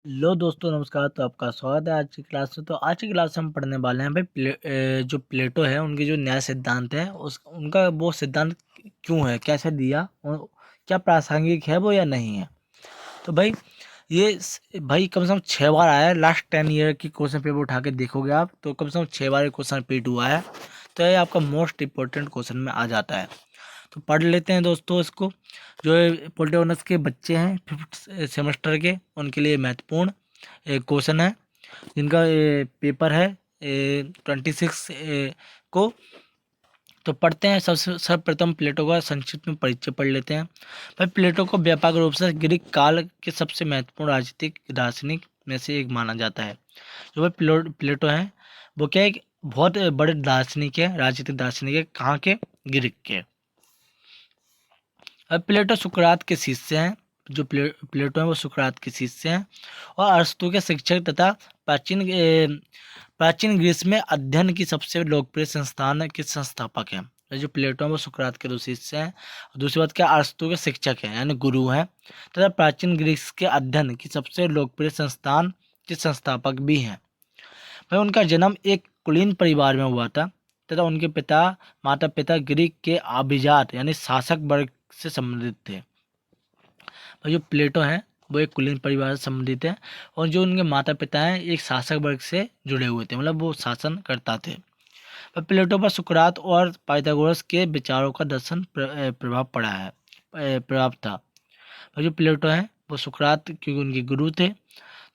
लो दोस्तों, नमस्कार। तो आपका स्वागत है आज की क्लास में। तो आज की क्लास में हम पढ़ने वाले हैं भाई जो प्लेटो है उनके जो न्याय सिद्धांत है उस उनका वो सिद्धांत क्यों है, कैसे दिया और क्या प्रासंगिक है वो या नहीं है। तो भाई भाई कम से कम 6 बार आया है। लास्ट 10 ईयर की क्वेश्चन पेपर उठा के देखोगे आप तो कम से कम 6 बार ये क्वेश्चन रिपीट हुआ है। तो ये आपका मोस्ट इंपॉर्टेंट क्वेश्चन में आ जाता है। तो पढ़ लेते हैं दोस्तों इसको। जो पॉलिटिकल ऑनर्स के बच्चे हैं 5th सेमेस्टर के, उनके लिए महत्वपूर्ण क्वेश्चन है जिनका पेपर है 26 को। तो पढ़ते हैं। सबसे सर्वप्रथम प्लेटो का संक्षिप्त में परिचय पढ़ लेते हैं। भाई प्लेटो को व्यापक रूप से ग्रीक काल के सबसे महत्वपूर्ण राजनीतिक दार्शनिक में से एक माना जाता है। जो भाई प्लेटो है वो क्या एक बहुत बड़े दार्शनिक है, राजनीतिक दार्शनिक है। कहाँ के? ग्रीक के। अब प्लेटो सुकरात के शिष्य हैं। जो प्लेटो हैं वो सुकरात के शिष्य हैं और अरस्तू के शिक्षक तथा प्राचीन ग्रीस में अध्ययन की सबसे लोकप्रिय संस्थान के संस्थापक हैं। ये जो प्लेटो हैं वो सुकरात के दो शिष्य हैं। दूसरी बात क्या, अरस्तू के शिक्षक हैं यानी गुरु हैं तथा प्राचीन ग्रीस के अध्ययन की सबसे लोकप्रिय संस्थान के संस्थापक भी हैं। भाई उनका जन्म एक कुलीन परिवार में हुआ था तथा उनके माता पिता ग्रीक के अभिजात यानी शासक वर्ग से संबंधित थे। भाई जो प्लेटो हैं वो एक कुलीन परिवार से संबंधित है और जो उनके माता पिता हैं एक शासक वर्ग से जुड़े हुए थे, मतलब वो शासन करता थे। पर प्लेटो पर सुकरात और पाइथागोरस के विचारों का दर्शन प्रभाव पड़ा है, प्रभाव था। भाई जो प्लेटो हैं वो सुकरात क्योंकि उनके गुरु थे,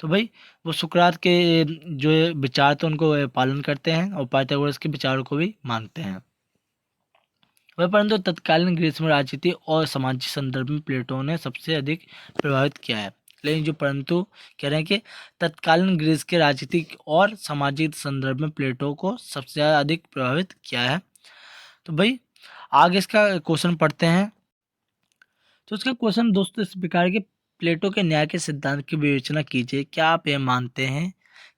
तो भाई वो सुकरात के जो विचार थे उनको पालन करते हैं और पाइथागोरस के विचारों को भी मानते हैं। वह परंतु तत्कालीन ग्रीस में राजनीति और सामाजिक संदर्भ में प्लेटो ने सबसे अधिक प्रभावित किया है। लेकिन जो परंतु कह रहे हैं कि तत्कालीन ग्रीस के राजनीतिक और सामाजिक संदर्भ में प्लेटो को सबसे ज़्यादा अधिक प्रभावित किया है। तो भाई आगे इसका क्वेश्चन पढ़ते हैं। तो इसका क्वेश्चन दोस्तों इस प्रकार के, प्लेटो के न्याय के सिद्धांत की विवेचना कीजिए। क्या आप यह मानते हैं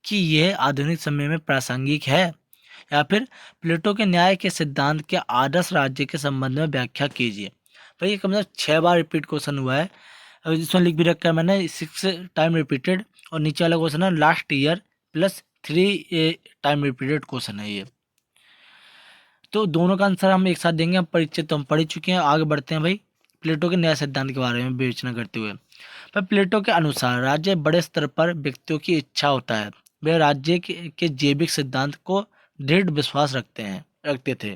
कि यह आधुनिक समय में प्रासंगिक है, या फिर प्लेटो के न्याय के सिद्धांत के आदर्श राज्य के संबंध में व्याख्या कीजिए। भाई ये कम से कम 6 बार रिपीट क्वेश्चन हुआ है और इसमें लिख भी रखा है मैंने 6 टाइम रिपीटेड, और नीचे वाला क्वेश्चन है last year +3 time repeated question है ये। तो दोनों का आंसर हम एक साथ देंगे। हम परिचय तो हम पढ़ ही चुके हैं, आगे बढ़ते हैं भाई प्लेटो के न्याय सिद्धांत के बारे में विवेचना करते हुए। पर प्लेटो के अनुसार राज्य बड़े स्तर पर व्यक्तियों की इच्छा होता है। वे राज्य के जैविक सिद्धांत को दृढ़ विश्वास रखते थे।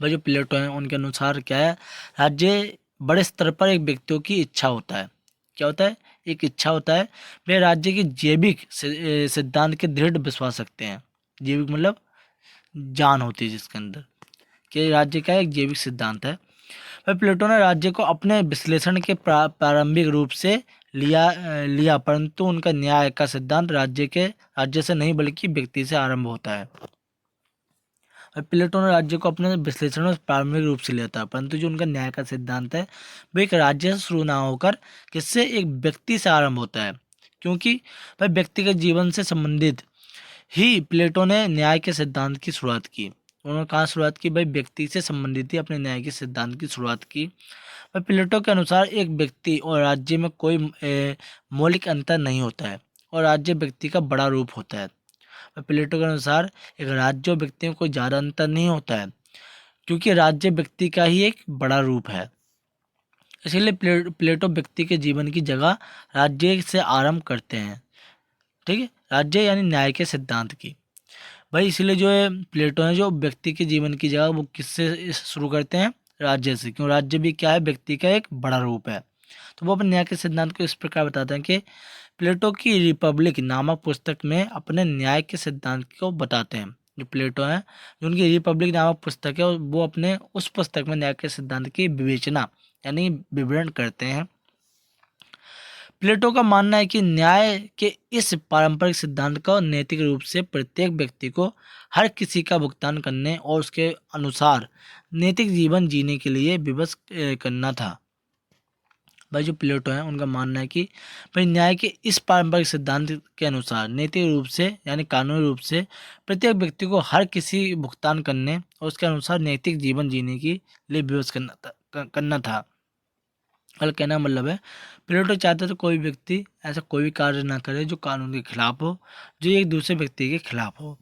भाई जो प्लेटो हैं उनके अनुसार क्या है, राज्य बड़े स्तर पर एक व्यक्तियों की इच्छा होता है। क्या होता है? एक इच्छा होता है। वे राज्य के जैविक सिद्धांत के दृढ़ विश्वास रखते हैं। जैविक मतलब जान होती है जिसके अंदर, कि राज्य का एक जैविक सिद्धांत है। वह प्लेटो ने राज्य को अपने विश्लेषण के प्रारंभिक रूप से लिया, परंतु उनका न्याय का सिद्धांत राज्य से नहीं बल्कि व्यक्ति से आरंभ होता है। और प्लेटो ने राज्य को अपने विश्लेषण में प्रारंभिक रूप से लिया था, परंतु जो उनका न्याय का सिद्धांत है वो एक राज्य से शुरू ना होकर किससे, एक व्यक्ति से आरंभ होता है। क्योंकि भाई व्यक्ति के जीवन से संबंधित ही प्लेटो ने न्याय के सिद्धांत की शुरुआत की। उन्होंने कहाँ शुरुआत की? भाई व्यक्ति से संबंधित ही अपने न्याय के सिद्धांत की शुरुआत की। भाई प्लेटो के अनुसार एक व्यक्ति और राज्य में कोई मौलिक अंतर नहीं होता है और राज्य व्यक्ति का बड़ा रूप होता है। भाई प्लेटो के अनुसार एक राज्य और व्यक्ति में कोई ज़्यादा अंतर नहीं होता है, क्योंकि राज्य व्यक्ति का ही एक बड़ा रूप है। इसीलिए प्लेटो व्यक्ति के जीवन की जगह राज्य से आरंभ करते हैं। ठीक है, राज्य यानी न्याय के सिद्धांत की। भाई इसलिए जो है प्लेटो है जो व्यक्ति के जीवन की जगह वो किससे शुरू करते हैं? राज्य से। क्यों? राज्य भी क्या है? व्यक्ति का एक बड़ा रूप है। तो वो अपने न्याय के सिद्धांत को इस प्रकार बताते हैं कि प्लेटो की रिपब्लिक नामक पुस्तक में अपने न्याय के सिद्धांत को बताते हैं। जो प्लेटो है, जो उनकी रिपब्लिक नामक पुस्तक है, वो अपने उस पुस्तक में न्याय के सिद्धांत की विवेचना यानी विवरण करते हैं। प्लेटो का मानना है कि न्याय के इस पारंपरिक सिद्धांत का नैतिक रूप से प्रत्येक व्यक्ति को हर किसी का भुगतान करने और उसके अनुसार नैतिक जीवन जीने के लिए विवश करना था। भाई जो प्लेटो है उनका मानना है कि भाई न्याय के इस पारंपरिक सिद्धांत के अनुसार नैतिक रूप से यानी कानूनी रूप से प्रत्येक व्यक्ति को हर किसी भुगतान करने और उसके अनुसार नैतिक जीवन जीने के लिए विवश करना था। कहने का मतलब है प्लेटो चाहता था कोई व्यक्ति ऐसा कोई भी कार्य ना करे जो कानून के खिलाफ हो, जो एक दूसरे व्यक्ति के खिलाफ हो।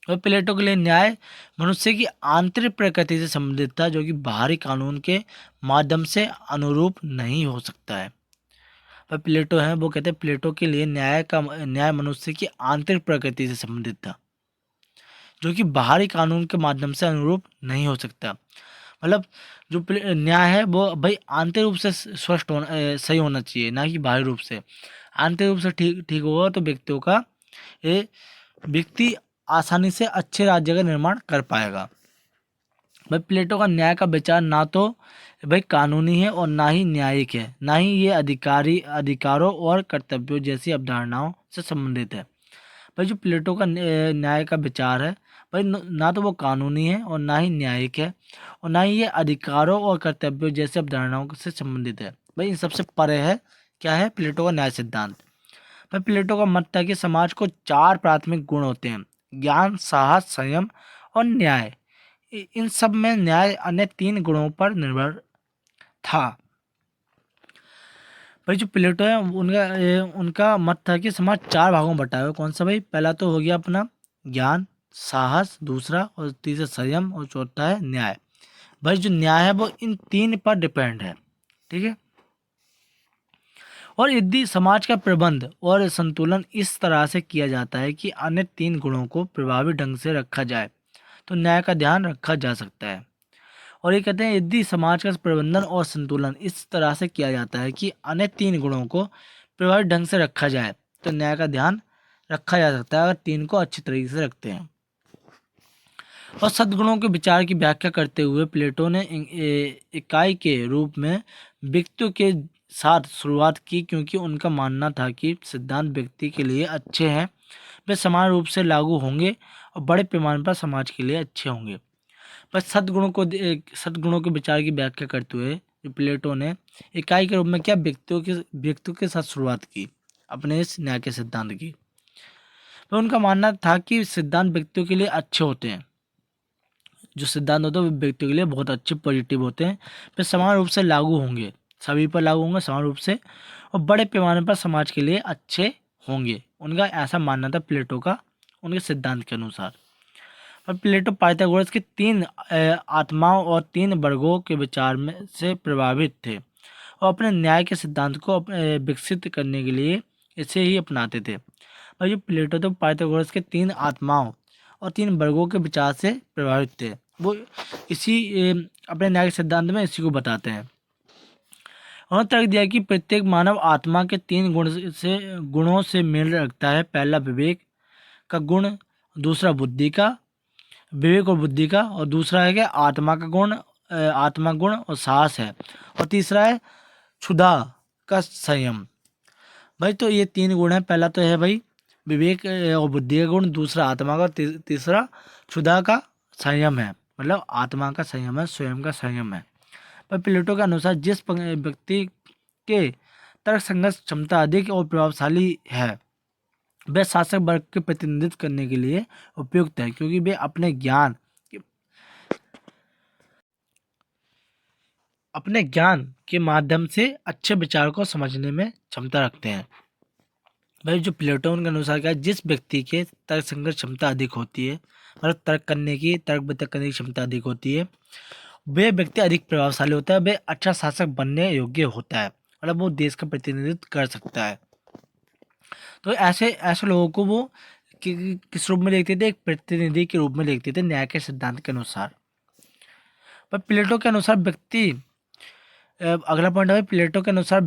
और प्लेटो के लिए न्याय मनुष्य की आंतरिक प्रकृति से संबंधित था, जो कि बाहरी कानून के माध्यम से अनुरूप नहीं हो सकता है। और प्लेटो है वो कहते हैं प्लेटो के लिए न्याय मनुष्य की आंतरिक प्रकृति से संबंधित था, जो कि बाहरी कानून के माध्यम से अनुरूप नहीं हो सकता। मतलब जो न्याय है वो भाई आंतरिक रूप से स्वस्थ होना सही होना चाहिए, ना कि बाहरी रूप से। आंतरिक रूप से ठीक ठीक होगा तो ये व्यक्ति आसानी से अच्छे राज्य का निर्माण कर पाएगा। भाई प्लेटो का न्याय का विचार ना तो भाई कानूनी है और ना ही न्यायिक है, ना ही ये अधिकारों और कर्तव्यों जैसी अवधारणाओं से संबंधित है। भाई जो प्लेटो का न्याय का विचार है भाई ना तो वो कानूनी है और ना ही न्यायिक है, और ना ही ये अधिकारों और कर्तव्यों जैसे अवधारणाओं से संबंधित है। भाई इन सबसे परे है क्या है प्लेटो का न्याय सिद्धांत। भाई प्लेटो का मत था कि समाज को 4 प्राथमिक गुण होते हैं: ज्ञान, साहस, संयम और न्याय। इन सब में न्याय अन्य 3 गुणों पर निर्भर था। भाई जो प्लेटो है उनका मत था कि समाज 4 भागों में बटा है। कौन सा भाई? पहला तो हो गया अपना ज्ञान, साहस, दूसरा और तीसरा संयम, और चौथा है न्याय। भाई जो न्याय है वो इन 3 पर डिपेंड है, ठीक है। और यदि समाज का प्रबंध और संतुलन इस तरह से किया जाता है कि अन्य 3 गुणों को प्रभावी ढंग से रखा जाए तो न्याय का ध्यान रखा जा सकता है। और ये कहते हैं यदि समाज का प्रबंधन और संतुलन इस तरह से किया जाता है कि अन्य 3 गुणों को प्रभावी ढंग से रखा जाए तो न्याय का ध्यान रखा जा सकता है, अगर 3 को अच्छी तरीके से रखते हैं। और सद्गुणों के विचार की व्याख्या करते हुए प्लेटो ने इकाई के रूप में व्यक्तियों के साथ शुरुआत की, क्योंकि उनका मानना था कि सिद्धांत व्यक्ति के लिए अच्छे हैं, वे समान रूप से लागू होंगे और बड़े पैमाने पर समाज के लिए अच्छे होंगे। पर सद्गुणों के विचार की व्याख्या करते हुए प्लेटो ने इकाई के रूप में क्या व्यक्तियों के साथ शुरुआत की अपने इस न्याय के सिद्धांत की। तो उनका मानना था कि सिद्धांत व्यक्तियों के लिए अच्छे होते हैं, जो सिद्धांत होते हैं वो व्यक्तियों के लिए बहुत अच्छे पॉजिटिव होते हैं, वे समान रूप से लागू होंगे, सभी पर लागू होंगे समान रूप से, और बड़े पैमाने पर समाज के लिए अच्छे होंगे। उनका ऐसा मानना था प्लेटो का, उनके सिद्धांत के अनुसार। और प्लेटो पाइथागोरस के 3 आत्माओं और 3 वर्गों के विचार में से प्रभावित थे और अपने न्याय के सिद्धांत को विकसित करने के लिए इसे ही अपनाते थे। और ये प्लेटो तो पाइथागोरस के 3 आत्माओं और 3 वर्गों के विचार से प्रभावित थे, वो इसी अपने न्याय के सिद्धांत में इसी को बताते हैं। उन्होंने तर्क दिया कि प्रत्येक मानव आत्मा के 3 गुणों से मेल रखता है। पहला विवेक का गुण, दूसरा विवेक और बुद्धि का, और दूसरा है क्या आत्मा गुण और साहस है, और तीसरा है क्षुधा का संयम। भाई तो ये 3 गुण है, पहला तो है भाई विवेक और बुद्धि का गुण, दूसरा आत्मा का, तीसरा क्षुधा का संयम है, मतलब आत्मा का संयम है, स्वयं का संयम है। पर प्लेटो के अनुसार जिस व्यक्ति के तर्क संघर्ष क्षमता अधिक और प्रभावशाली है वह शासक वर्ग के प्रतिनिधित्व करने के लिए उपयुक्त है, क्योंकि वे अपने ज्ञान के माध्यम से अच्छे विचार को समझने में क्षमता रखते हैं। भाई जो प्लेटो के अनुसार क्या है, जिस व्यक्ति के तर्क संघर्ष क्षमता अधिक होती है, मतलब तर्क वितर्क करने की क्षमता अधिक होती है, वे व्यक्ति अधिक प्रभावशाली होता है, वे अच्छा शासक बनने योग्य होता है, मतलब वो देश का प्रतिनिधित्व कर सकता है। तो ऐसे ऐसे लोगों को वो किस रूप में देखते थे? एक प्रतिनिधि के रूप में देखते थे न्याय के सिद्धांत के अनुसार। पर प्लेटो के अनुसार अगला पॉइंट है प्लेटो के अनुसार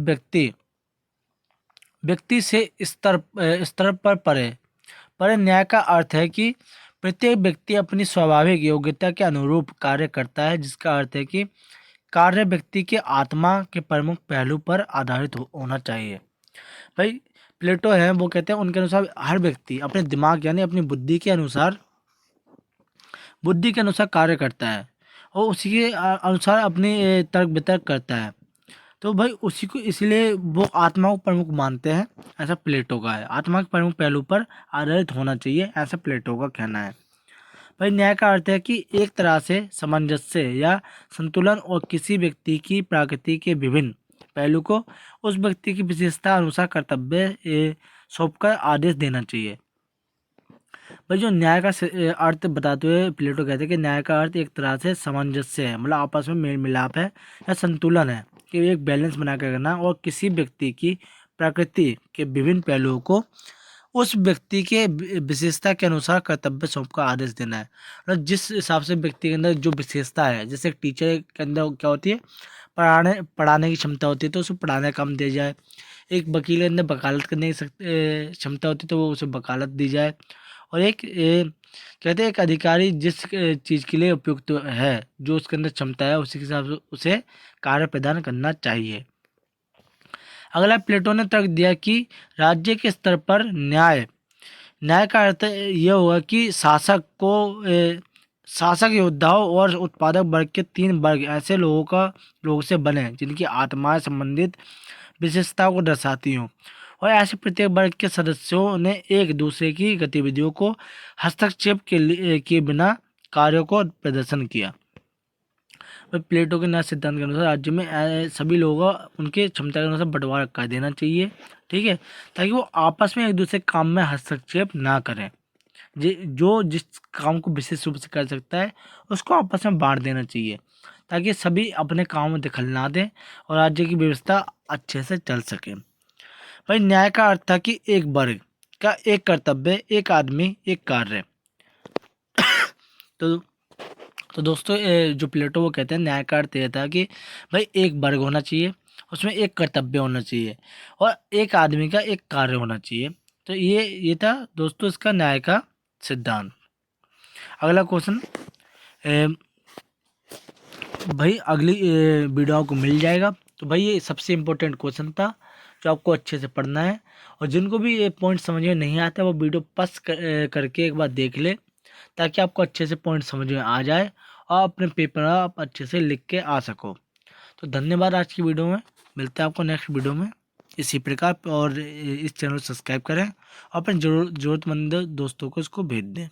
व्यक्ति से स्तर पर परे न्याय का अर्थ है कि प्रत्येक व्यक्ति अपनी स्वाभाविक योग्यता के अनुरूप कार्य करता है, जिसका अर्थ है कि कार्य व्यक्ति के आत्मा के प्रमुख पहलू पर आधारित होना चाहिए। भाई प्लेटो है वो कहते हैं उनके अनुसार हर व्यक्ति अपने दिमाग यानी अपनी बुद्धि के अनुसार कार्य करता है और उसी के अनुसार अपनी तर्क वितर्क करता है। तो भाई उसी को इसलिए वो आत्मा को प्रमुख मानते हैं, ऐसा प्लेटो का है। आत्मा के प्रमुख पहलू पर आधारित होना चाहिए, ऐसा प्लेटो का कहना है। भाई न्याय का अर्थ है कि एक तरह से सामंजस्य या संतुलन और किसी व्यक्ति की प्रकृति के विभिन्न पहलू को उस व्यक्ति की विशेषता अनुसार कर्तव्य सौंपकर आदेश देना चाहिए। भाई जो न्याय का अर्थ बताते हुए प्लेटो कहते हैं कि न्याय का अर्थ एक तरह से सामंजस्य है, मतलब आपस में मेल मिलाप है या संतुलन है, कि एक बैलेंस बना कर रखना और किसी व्यक्ति की प्रकृति के विभिन्न पहलुओं को उस व्यक्ति के विशेषता के अनुसार कर्तव्य सौंपकर आदेश देना है। मतलब जिस हिसाब से व्यक्ति के अंदर जो विशेषता है, जैसे एक टीचर के अंदर क्या होती है, पढ़ाने की क्षमता होती है तो उसे पढ़ाने का काम दिया जाए। एक वकील के अंदर वकालत करने की क्षमता होती है तो वो उसे वकालत दी जाए। और एक कहते हैं एक अधिकारी जिस चीज़ के लिए उपयुक्त है, जो उसके अंदर क्षमता है, उसी के हिसाब से उसे कार्य प्रदान करना चाहिए। अगला प्लेटो ने तर्क दिया कि राज्य के स्तर पर न्याय का अर्थ यह हुआ कि शासक योद्धाओं और उत्पादक वर्ग के 3 वर्ग ऐसे लोगों से बने जिनकी आत्माएं संबंधित विशेषताओं को दर्शाती हों, और ऐसे प्रत्येक वर्ग के सदस्यों ने एक दूसरे की गतिविधियों को हस्तक्षेप के बिना कार्यों को प्रदर्शन किया। प्लेटो के न्याय सिद्धांत के अनुसार राज्य में सभी लोगों उनके क्षमता के अनुसार बंटवारा कर देना चाहिए, ठीक है, ताकि वो आपस में एक दूसरे काम में हस्तक्षेप ना करें। जो जिस काम को विशेष रूप से कर सकता है उसको आपस में बांट देना चाहिए, ताकि सभी अपने काम में दखल ना दें और राज्य की व्यवस्था अच्छे से चल सके। भाई न्याय का अर्थ था कि एक वर्ग का एक कर्तव्य, एक आदमी, एक कार्य। तो दोस्तों जो प्लेटो वो कहते हैं न्याय का अर्थ यह था कि भाई एक वर्ग होना चाहिए, उसमें एक कर्तव्य होना चाहिए और एक आदमी का एक कार्य होना चाहिए। तो ये था दोस्तों इसका न्याय का सिद्धांत। अगला क्वेश्चन भाई अगली वीडियो आपको मिल जाएगा। तो भाई ये सबसे इम्पोर्टेंट क्वेश्चन था जो आपको अच्छे से पढ़ना है, और जिनको भी ये पॉइंट समझ में नहीं आता वो वीडियो पस करके एक बार देख ले, ताकि आपको अच्छे से पॉइंट समझ में आ जाए और अपने पेपर आप अच्छे से लिख के आ सको। तो धन्यवाद आज की वीडियो में, मिलते हैं आपको नेक्स्ट वीडियो में इसी प्रकार। और इस चैनल को सब्सक्राइब करें और अपने ज़रूरतमंद दोस्तों को इसको भेज दें।